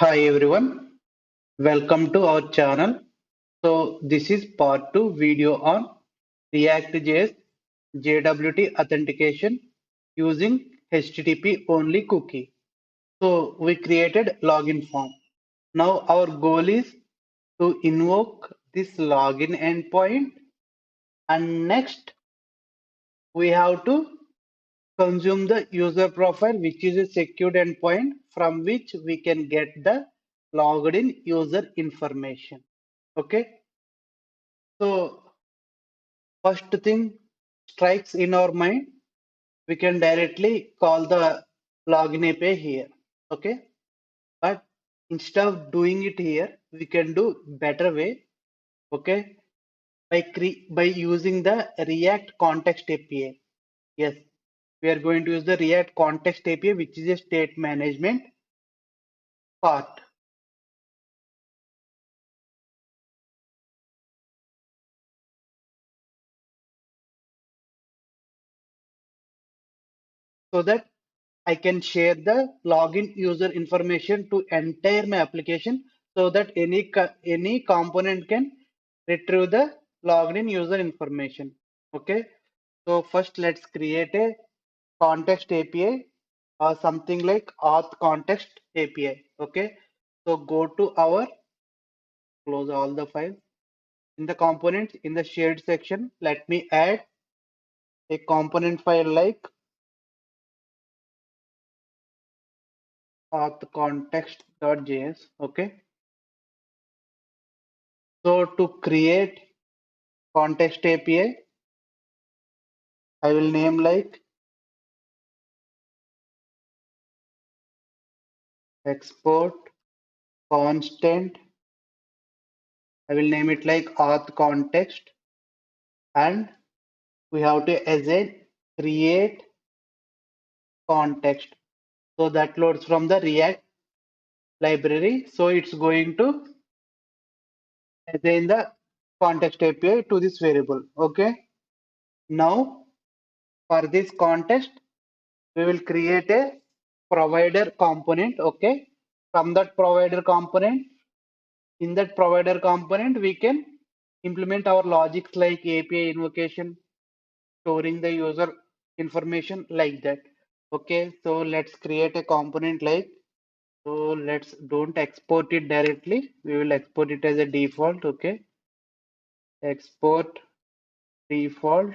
Hi everyone, welcome to our channel. So this is part 2 video on ReactJS JWT authentication using HTTP only cookie. So we created login form. Now our goal is to invoke this login endpoint, and next we have to consume the user profile, which is a secured endpoint from which we can get the logged in user information. Okay, so first thing strikes in our mind, we can directly call the login API here. Okay, but instead of doing it here, we can do better way. Okay, by using the React Context API. Yes, we are going to use the React Context API, which is a state management part. So that I can share the login user information to entire my application so that any component can retrieve the login user information. Okay. So first let's create a context API or something like auth context API. Okay. So go to our close all the files in the components in the shared section. Let me add a component file like auth context.js. Okay. So to create context API, I will name like export constant. I will name it like auth context, and we have to assign create context. So that loads from the React library. So it's going to assign the context API to this variable. Okay. Now for this context, we will create a provider component. Okay. From that provider component, in that provider component, we can implement our logics like API invocation, storing the user information like that. Okay, so let's create a component like, so let's don't export it directly. We will export it as a default. Okay, export default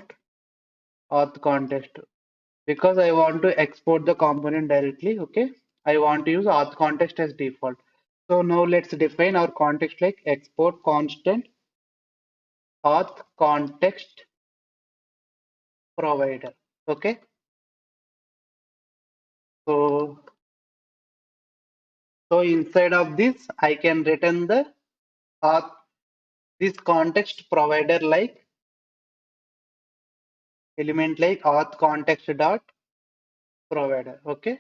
auth context because I want to export the component directly. Okay, I want to use auth context as default. So now let's define our context like export constant auth context provider. Okay, so inside of this I can return the auth this context provider like element like auth context dot provider. Okay,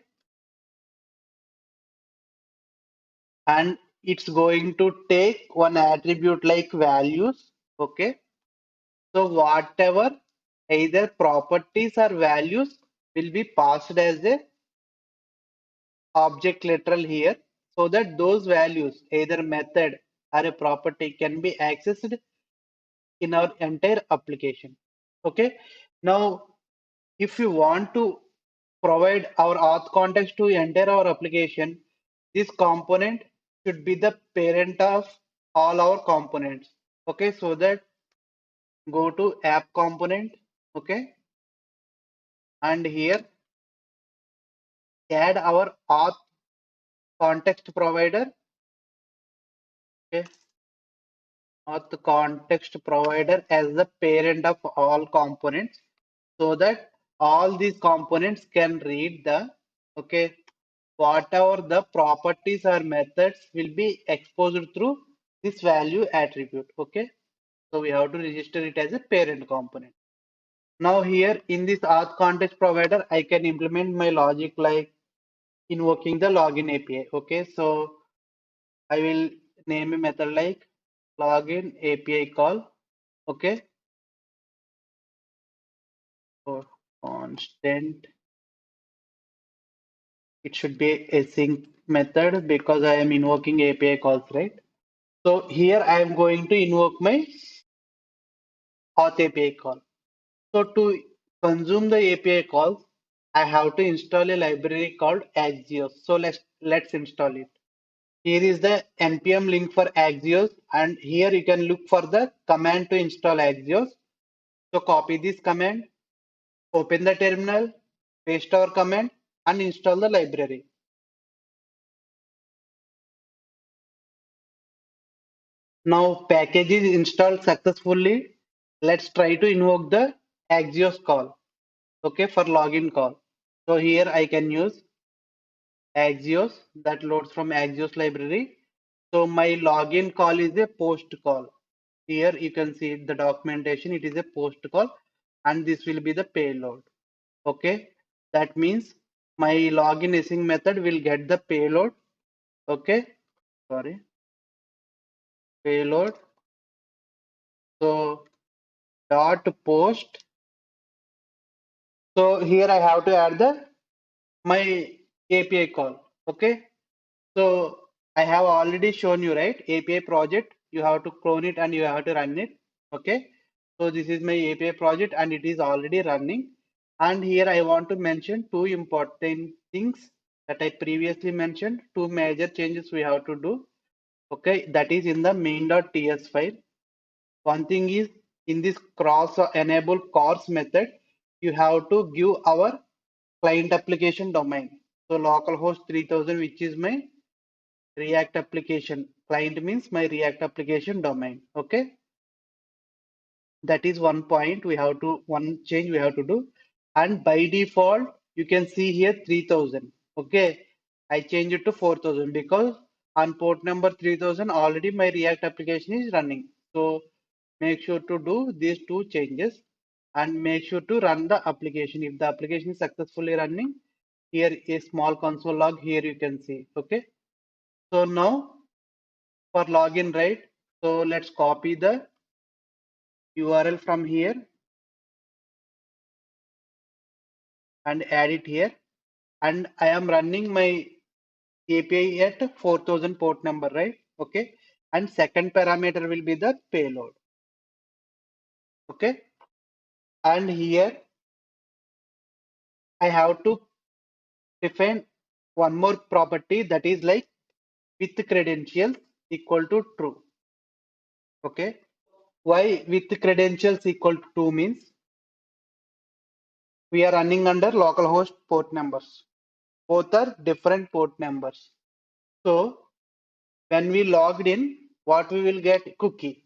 and it's going to take one attribute like values. Okay, so whatever either properties or values will be passed as a object literal here, so that those values either method or a property can be accessed in our entire application. Okay, now if you want to provide our auth context to enter our application, this component should be the parent of all our components. Okay, so that go to app component. Okay, and here add our auth context provider. Okay, auth context provider as the parent of all components, so that all these components can read the, okay, whatever the properties or methods will be exposed through this value attribute. Okay, so we have to register it as a parent component. Now here in this auth context provider, I can implement my logic like invoking the login API. Okay, so I will name a method like login API call. Okay, for constant, it should be async method because I am invoking API calls, right? So here I am going to invoke my auth API call. So to consume the API calls, I have to install a library called Axios. So let's install it. Here is the npm link for Axios, and here you can look for the command to install Axios. So copy this command, open the terminal, paste our command, and install the library. Now package is installed successfully. Let's try to invoke the Axios call. Okay, for login call. So here I can use Axios that loads from Axios library. So my login call is a post call. Here you can see the documentation. It is a post call, and this will be the payload. Okay, that means my login async method will get the payload. Okay, sorry, payload. So dot post. So here I have to add the my API call. Okay, so I have already shown you, right? API project. You have to clone it and you have to run it. Okay, so this is my API project and it is already running. And here I want to mention two important things that I previously mentioned. Two major changes we have to do. Okay, that is in the main.ts file. One thing is in this cross enable cors method, you have to give our client application domain. So localhost 3000, which is my React application. Client means my React application domain. Okay. That is one point we have to, one change we have to do. And by default, you can see here 3000. Okay. I change it to 4000 because on port number 3000 already my React application is running. So make sure to do these two changes and make sure to run the application. If the application is successfully running, here a small console log here you can see. Okay. So now for login, right? So let's copy the URL from here and add it here. And I am running my API at 4000 port number, right? Okay. And second parameter will be the payload. Okay. And here I have to define one more property that is like with credentials equal to true. Okay. Why with credentials equal to 2 means we are running under localhost port numbers. Both are different port numbers. So when we logged in, what we will get cookie.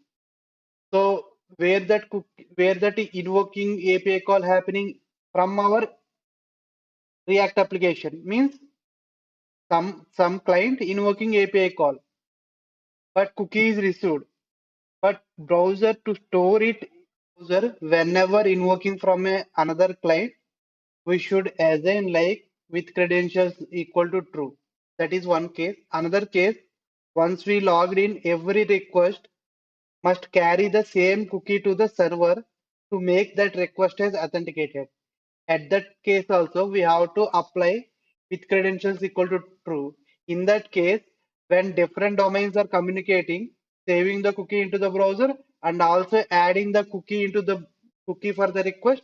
So where that invoking API call happening from our React application means some client invoking API call, but cookie is received. But browser to store it browser whenever invoking from another client, we should assign like with credentials equal to true. That is one case. Another case, once we logged in, every request must carry the same cookie to the server to make that request as authenticated. At that case also, we have to apply with credentials equal to true. In that case, when different domains are communicating, saving the cookie into the browser and also adding the cookie into the cookie for the request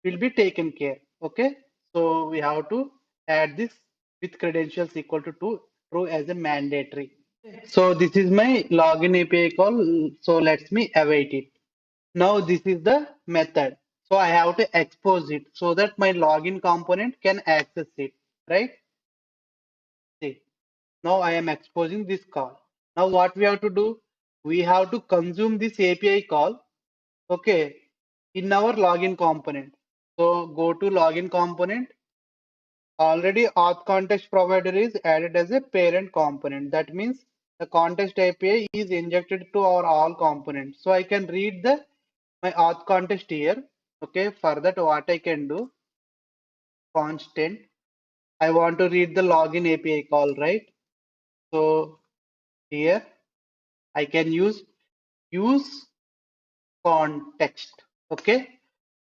will be taken care. Okay, so we have to add this with credentials equal to true as a mandatory. So this is my login API call. So let me await it. Now this is the method. So I have to expose it so that my login component can access it, right? See, now I am exposing this call. Now what we have to do? We have to consume this API call, okay, in our login component. So go to login component. Already auth context provider is added as a parent component. That means the context API is injected to our all components. So I can read the my auth context here. Okay, for that what I can do, constant. I want to read the login API call, right? So here I can use context. Okay.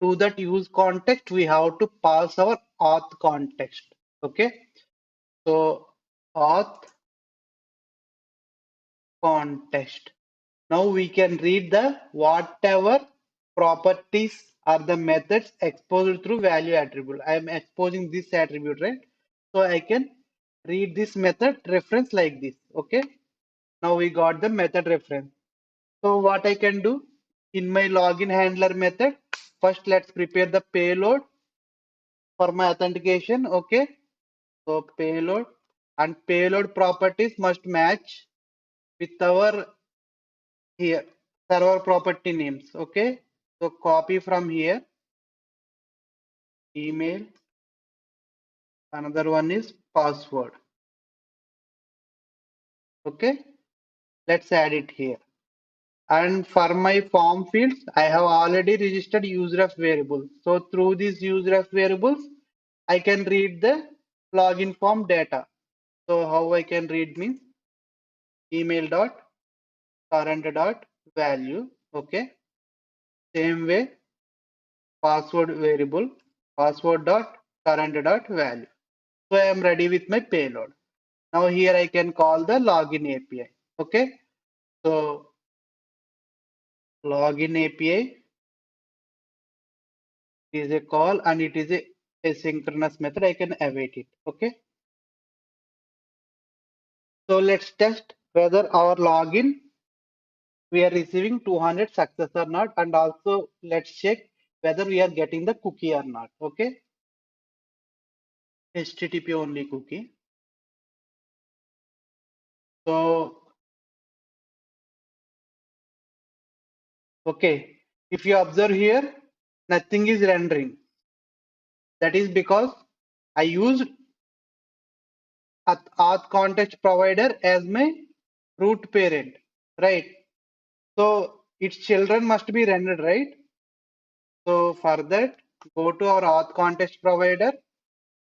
To that use context, we have to pass our auth context. Okay. So auth context. Now we can read the whatever properties are the methods exposed through value attribute. I am exposing this attribute, right? So I can read this method reference like this. Okay. Now we got the method reference. So what I can do in my login handler method, first let's prepare the payload for my authentication. Okay. So payload and payload properties must match with our here server property names. Okay. So copy from here, email, another one is password. Okay. Let's add it here. And for my form fields, I have already registered useref variable. So through these useref variables, I can read the login form data. So how I can read means email dot current dot value. Okay. Same way password variable password dot current dot value. So I am ready with my payload. Now here I can call the login API. Okay. So login API is a call and it is a asynchronous method. I can await it. Okay. So let's test whether our login we are receiving 200 success or not, and also let's check whether we are getting the cookie or not. Okay. HTTP only cookie. So okay, if you observe here, nothing is rendering. That is because I used auth context provider as my root parent, right? So its children must be rendered, right? So for that, go to our auth context provider,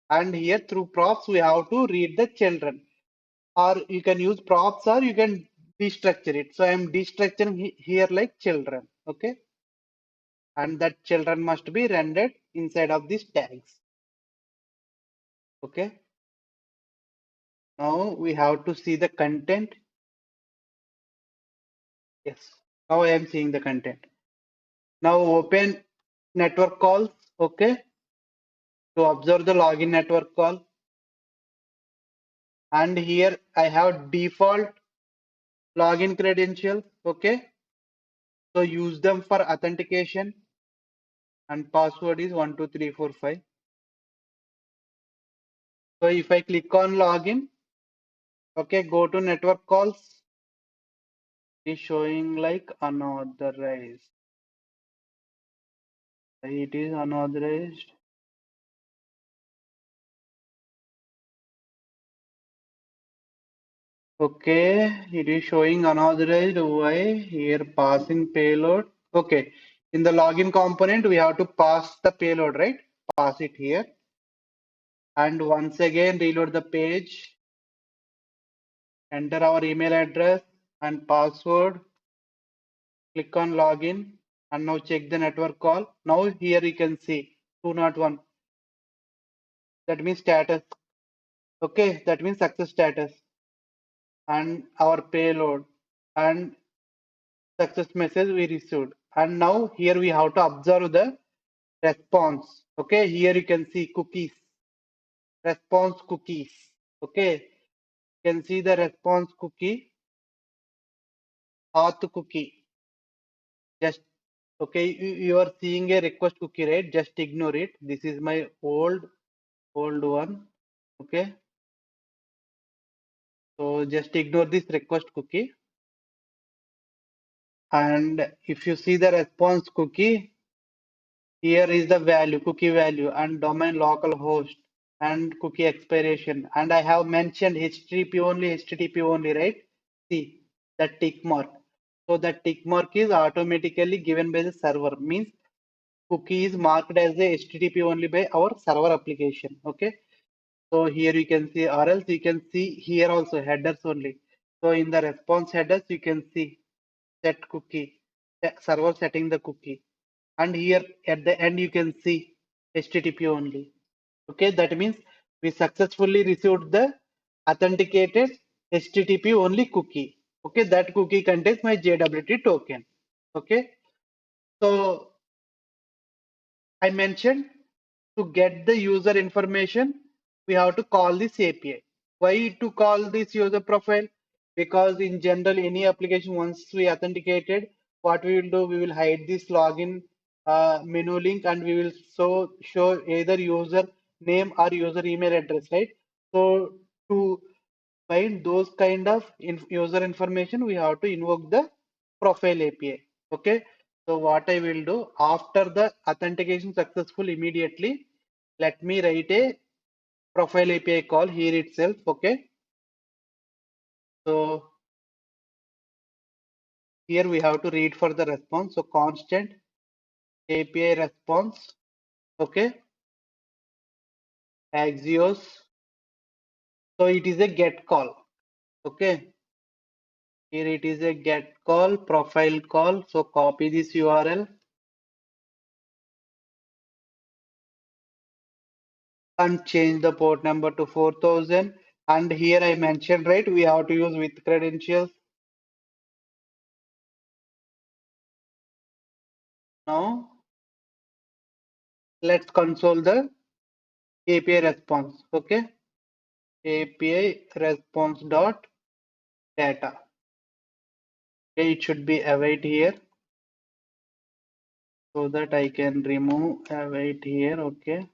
and here through props we have to read the children, or you can use props or you can destructure it. So I am destructuring here like children, okay? And that children must be rendered inside of these tags, okay? Now we have to see the content. Yes, now I am seeing the content. Now open network calls, okay, to observe the login network call. And here I have default login credentials, okay. So use them for authentication and password is 12345. So if I click on login, okay, go to network calls, it is showing like unauthorized. It is unauthorized. Okay, it is showing unauthorized. Why? Here passing payload. Okay, in the login component, we have to pass the payload, right? Pass it here. And once again, reload the page, enter our email address and password, click on login, and now check the network call. Now here you can see 201. That means status. Okay, that means success status and our payload and success message we received. And now here we have to observe the response. Okay, here you can see cookies, response cookies. Okay, you can see the response cookie, auth cookie. Just okay, you are seeing a request cookie, right? Just ignore it. This is my old one. Okay, so just ignore this request cookie. And if you see the response cookie, here is the value, cookie value and domain localhost and cookie expiration. And I have mentioned HTTP only, right? See the tick mark. So the tick mark is automatically given by the server, means cookie is marked as a HTTP only by our server application. Okay. So here you can see, or else you can see here also headers only. So in the response headers, you can see set cookie, server setting the cookie. And here at the end, you can see HTTP only. Okay, that means we successfully received the authenticated HTTP only cookie. Okay, that cookie contains my JWT token. Okay, so I mentioned to get the user information, we have to call this API. Why to call this user profile? Because in general, any application, once we authenticated, what we will do, we will hide this login menu link and we will show either user name or user email address, right? So to find those kind of user information, we have to invoke the profile API. Okay. So what I will do after the authentication successful immediately, let me write a profile API call here itself. Okay. So here we have to read for the response. So constant API response. Okay. Axios. So it is a get call. Okay. Here it is a get call, profile call. So copy this URL and change the port number to 4000. And here I mentioned, right, we have to use with credentials. Now let's console the API response. Okay, API response dot data. Okay, it should be await here so that I can remove await here. Okay,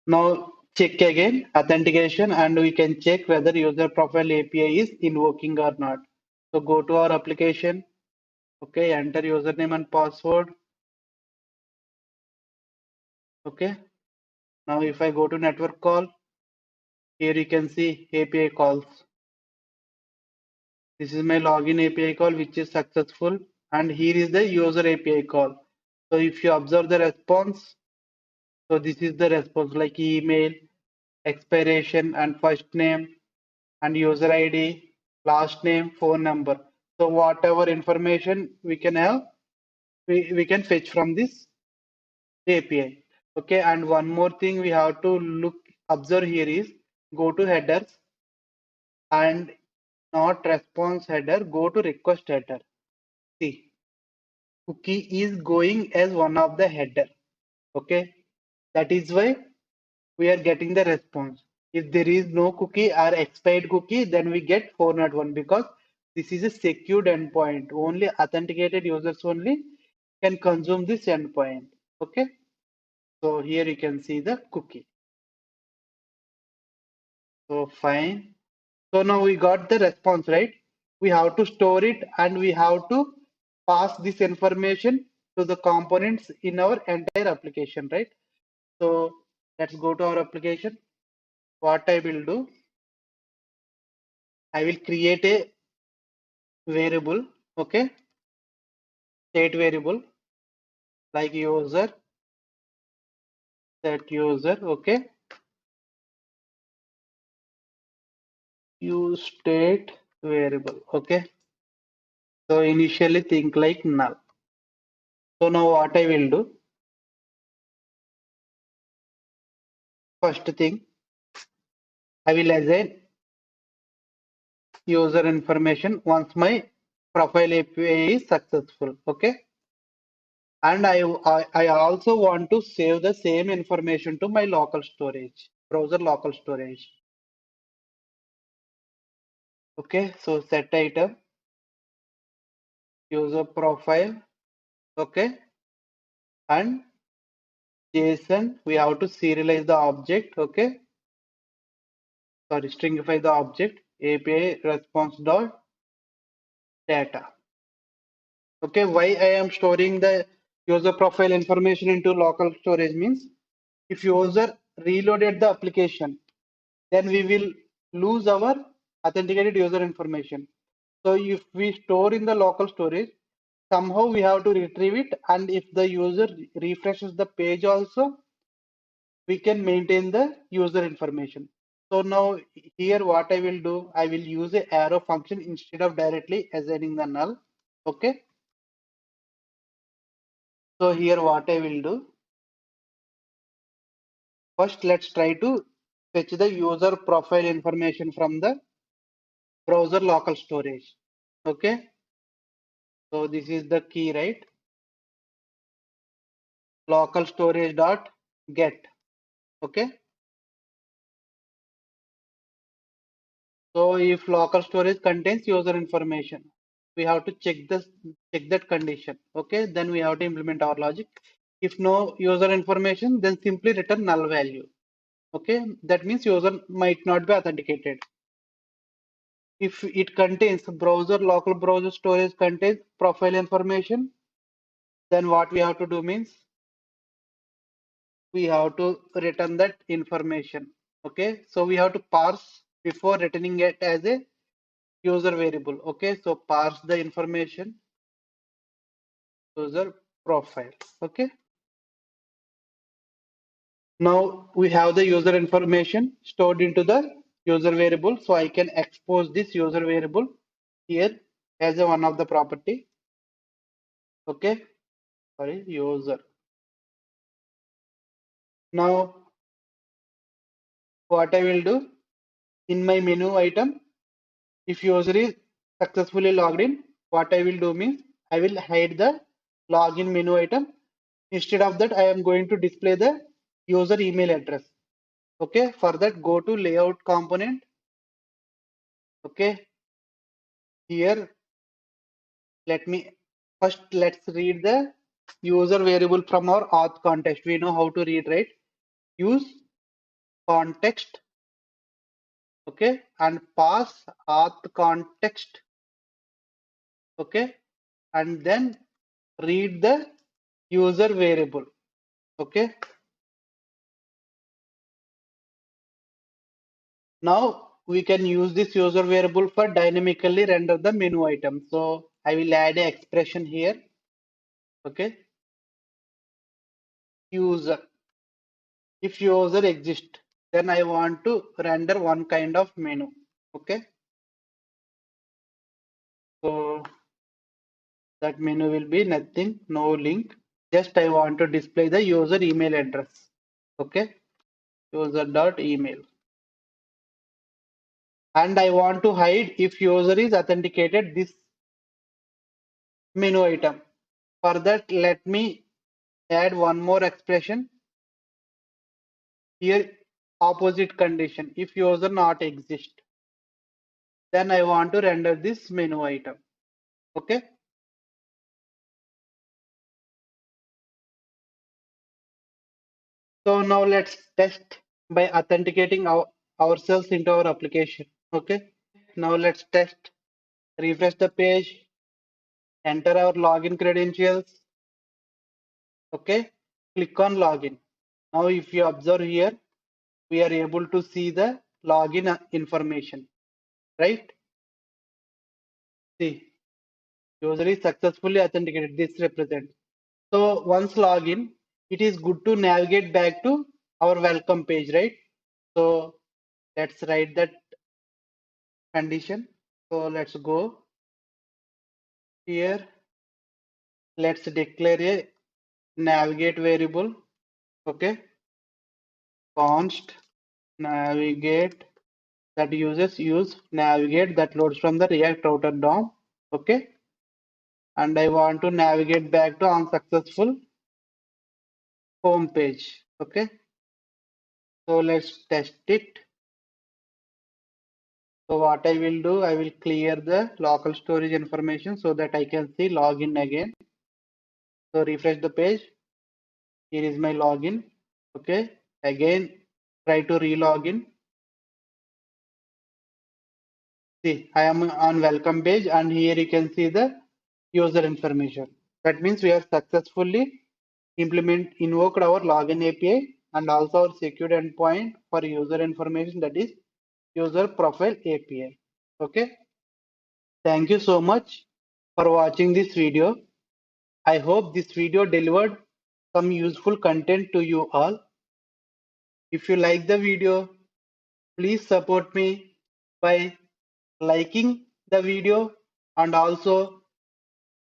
now check again authentication and we can check whether user profile API is invoking or not. So go to our application. Okay, enter username and password. Okay, now if I go to network call, here you can see API calls. This is my login API call which is successful, and here is the user API call. So if you observe the response, so this is the response like email, expiration and first name and user ID, last name, phone number. So whatever information we can have, we can fetch from this API. Okay, and one more thing we have to observe here is go to headers and not response header, go to request header. See, cookie is going as one of the header. Okay, that is why we are getting the response. If there is no cookie or expired cookie, then we get 401 because this is a secured endpoint. Only authenticated users only can consume this endpoint. Okay, so here you can see the cookie. So fine. So now we got the response, right? We have to store it and we have to pass this information to the components in our entire application, right? So let's go to our application. What I will do, I will create a variable, okay? State variable like user, set user, okay? Use state variable, okay? So initially think like null. So now what I will do, first thing, I will assign user information once my profile API is successful. Okay. And I also want to save the same information to my local storage, browser local storage. Okay. So set item, user profile. Okay. And JSON, we have to serialize the object. Okay. Sorry, stringify the object API response dot data. Okay, why I am storing the user profile information into local storage means if user reloaded the application, then we will lose our authenticated user information. So if we store in the local storage, somehow we have to retrieve it, and if the user refreshes the page also, we can maintain the user information. So now here what I will do, I will use a arrow function instead of directly assigning the null. Okay. So here what I will do, First, let's try to fetch the user profile information from the browser local storage. Okay, so this is the key, right? Local storage dot get. Okay, so if local storage contains user information, we have to check that condition. Okay, then we have to implement our logic. If no user information, then simply return null value. Okay, that means user might not be authenticated. If it contains local browser storage contains profile information, then what we have to do means we have to return that information. Okay, so we have to parse before returning it as a user variable. Okay, so parse the information user profile. Okay, now we have the user information stored into the user variable, so I can expose this user variable here as a one of the property. Okay, sorry, user. Now what I will do in my menu item, if user is successfully logged in, what I will do means I will hide the login menu item. Instead of that, I am going to display the user email address. Okay, for that, go to layout component. Okay, here let's read the user variable from our auth context. We know how to read, right? Use context. Okay, and pass auth context. Okay, and then read the user variable. Okay, now we can use this user variable for dynamically render the menu item. So I will add an expression here. Okay, user. If user exists, then I want to render one kind of menu. Okay, so that menu will be nothing, no link. Just I want to display the user email address. Okay, user.email. And I want to hide if user is authenticated this menu item. For that, let me add one more expression here, opposite condition. If user not exist, then I want to render this menu item. Okay, so now let's test by authenticating ourselves into our application. Okay, now let's test. Refresh the page, enter our login credentials. Okay, click on login. Now if you observe here, we are able to see the login information, right? See, user is successfully authenticated. This represents. So once login, it is good to navigate back to our welcome page, right? So let's write that condition. So let's go here. Let's declare a navigate variable. Okay, const navigate that uses use navigate that loads from the React router DOM. Okay, and I want to navigate back to unsuccessful home page. Okay, so let's test it. So what I will do, I will clear the local storage information so that I can see login again. So refresh the page. Here is my login. Okay, again try to re-login. See, I am on welcome page and here you can see the user information. That means we have successfully invoked our login API and also our secured endpoint for user information, that is user profile API. Okay. Thank you so much for watching this video. I hope this video delivered some useful content to you all. If you like the video, please support me by liking the video and also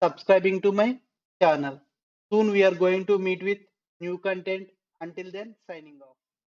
subscribing to my channel. Soon we are going to meet with new content. Until then, signing off.